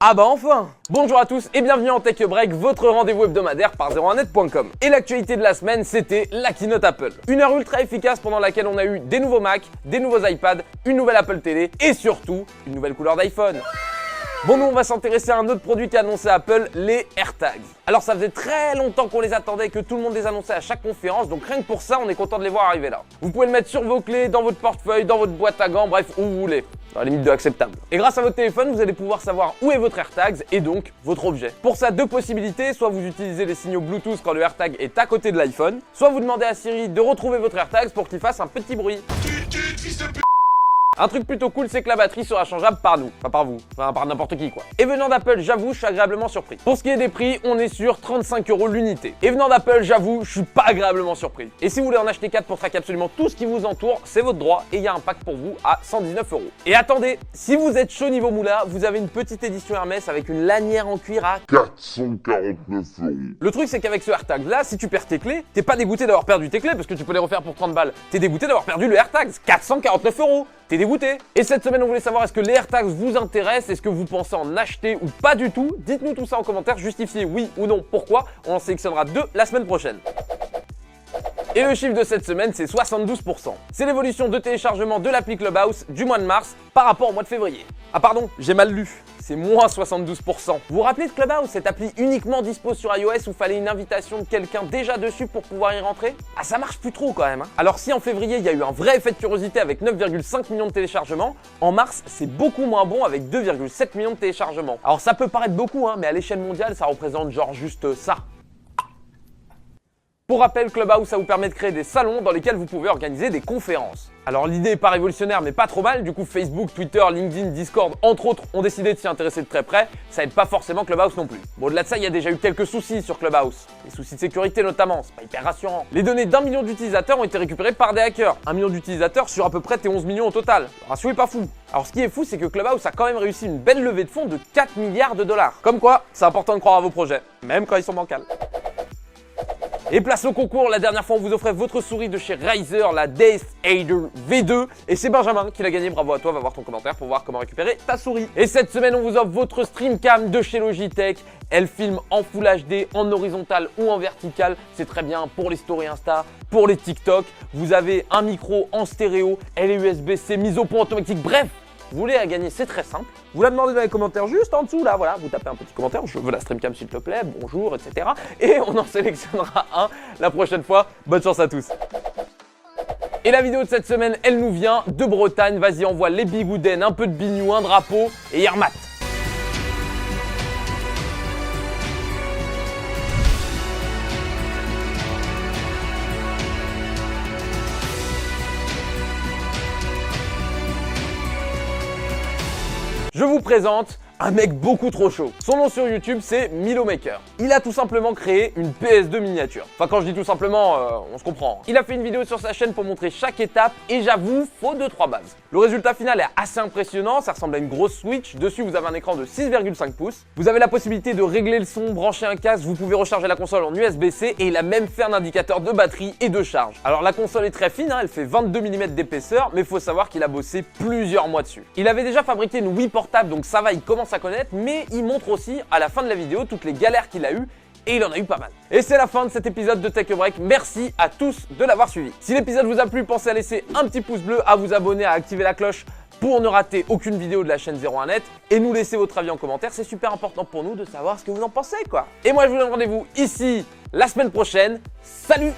Ah bah enfin! Bonjour à tous et bienvenue en Tech Break, votre rendez-vous hebdomadaire par 01net.com. Et l'actualité de la semaine, c'était la keynote Apple. Une heure ultra efficace pendant laquelle on a eu des nouveaux Mac, des nouveaux iPads, une nouvelle Apple TV et surtout, une nouvelle couleur d'iPhone. Bon, nous on va s'intéresser à un autre produit qu'a annoncé Apple, les AirTags. Alors ça faisait très longtemps qu'on les attendait, que tout le monde les annonçait à chaque conférence, donc rien que pour ça, on est content de les voir arriver là. Vous pouvez le mettre sur vos clés, dans votre portefeuille, dans votre boîte à gants, bref, où vous voulez. Dans la limite de acceptable. Et grâce à votre téléphone, vous allez pouvoir savoir où est votre AirTags et donc votre objet. Pour ça, deux possibilités, soit vous utilisez les signaux Bluetooth quand le AirTag est à côté de l'iPhone, soit vous demandez à Siri de retrouver votre AirTags pour qu'il fasse un petit bruit. Un truc plutôt cool, c'est que la batterie sera changeable par nous, enfin par vous, enfin par n'importe qui quoi. Et venant d'Apple, j'avoue, je suis agréablement surpris. Pour ce qui est des prix, on est sur 35 € l'unité. Et venant d'Apple, j'avoue, je suis pas agréablement surpris. Et si vous voulez en acheter 4 pour traquer absolument tout ce qui vous entoure, c'est votre droit et il y a un pack pour vous à 119 €. Et attendez, si vous êtes chaud niveau moula, vous avez une petite édition Hermès avec une lanière en cuir à 449 €. Le truc c'est qu'avec ce AirTag là, si tu perds tes clés, t'es pas dégoûté d'avoir perdu tes clés parce que tu peux les refaire pour 30 balles. T'es dégoûté d'avoir perdu le AirTags, 449 €. T'es dégoûté. Et cette semaine, on voulait savoir est-ce que les AirTags vous intéressent, est-ce que vous pensez en acheter ou pas du tout. Dites-nous tout ça en commentaire, justifiez oui ou non pourquoi. On en sélectionnera 2 la semaine prochaine. Et le chiffre de cette semaine, c'est 72%. C'est l'évolution de téléchargement de l'appli Clubhouse du mois de mars par rapport au mois de février. Ah pardon, j'ai mal lu. C'est moins 72%. Vous vous rappelez de Clubhouse, cette appli uniquement dispo sur iOS où fallait une invitation de quelqu'un déjà dessus pour pouvoir y rentrer? Ah, ça marche plus trop quand même. Alors si en février, il y a eu un vrai effet de curiosité avec 9,5 millions de téléchargements, en mars, c'est beaucoup moins bon avec 2,7 millions de téléchargements. Alors ça peut paraître beaucoup, mais à l'échelle mondiale, ça représente genre juste ça. Pour rappel, Clubhouse, ça vous permet de créer des salons dans lesquels vous pouvez organiser des conférences. Alors l'idée est pas révolutionnaire mais pas trop mal, du coup Facebook, Twitter, LinkedIn, Discord, entre autres, ont décidé de s'y intéresser de très près, ça aide pas forcément Clubhouse non plus. Bon, au-delà de ça, il y a déjà eu quelques soucis sur Clubhouse, des soucis de sécurité notamment, c'est pas hyper rassurant. Les données d'1 million d'utilisateurs ont été récupérées par des hackers, 1 million d'utilisateurs sur à peu près tes 11 millions au total. Le ratio est pas fou. Alors ce qui est fou, c'est que Clubhouse a quand même réussi une belle levée de fonds de 4 milliards $. Comme quoi, c'est important de croire à vos projets, même quand ils sont bancals. Et place au concours, la dernière fois on vous offrait votre souris de chez Razer, la Death Aider V2. Et c'est Benjamin qui l'a gagné, bravo à toi, va voir ton commentaire pour voir comment récupérer ta souris. Et cette semaine on vous offre votre Streamcam de chez Logitech. Elle filme en Full HD, en horizontal ou en vertical. C'est très bien pour les stories Insta, pour les TikTok. Vous avez un micro en stéréo, elle est USB-C, mise au point automatique, bref. Vous voulez la gagner, c'est très simple. Vous la demandez dans les commentaires juste en dessous, là, voilà. Vous tapez un petit commentaire, je veux la Streamcam s'il te plaît, bonjour, etc. Et on en sélectionnera un la prochaine fois. Bonne chance à tous. Et la vidéo de cette semaine, elle nous vient de Bretagne. Vas-y, envoie les bigoudens, un peu de bignou, un drapeau et Yermat. Je vous présente un mec beaucoup trop chaud. Son nom sur YouTube, c'est Milomaker. Il a tout simplement créé une PS2 miniature. Enfin, quand je dis tout simplement, on se comprend. Il a fait une vidéo sur sa chaîne pour montrer chaque étape et j'avoue, faut 2-3 bases. Le résultat final est assez impressionnant, ça ressemble à une grosse Switch. Dessus, vous avez un écran de 6,5 pouces. Vous avez la possibilité de régler le son, brancher un casque, vous pouvez recharger la console en USB-C et il a même fait un indicateur de batterie et de charge. Alors la console est très fine, elle fait 22 mm d'épaisseur, mais faut savoir qu'il a bossé plusieurs mois dessus. Il avait déjà fabriqué une Wii portable, donc ça va, il commence à connaître, mais il montre aussi à la fin de la vidéo toutes les galères qu'il a eues et il en a eu pas mal. Et c'est la fin de cet épisode de Tech Break, merci à tous de l'avoir suivi. Si l'épisode vous a plu, pensez à laisser un petit pouce bleu, à vous abonner, à activer la cloche pour ne rater aucune vidéo de la chaîne 01net et nous laisser votre avis en commentaire, c'est super important pour nous de savoir ce que vous en pensez quoi. Et moi je vous donne rendez-vous ici la semaine prochaine, salut!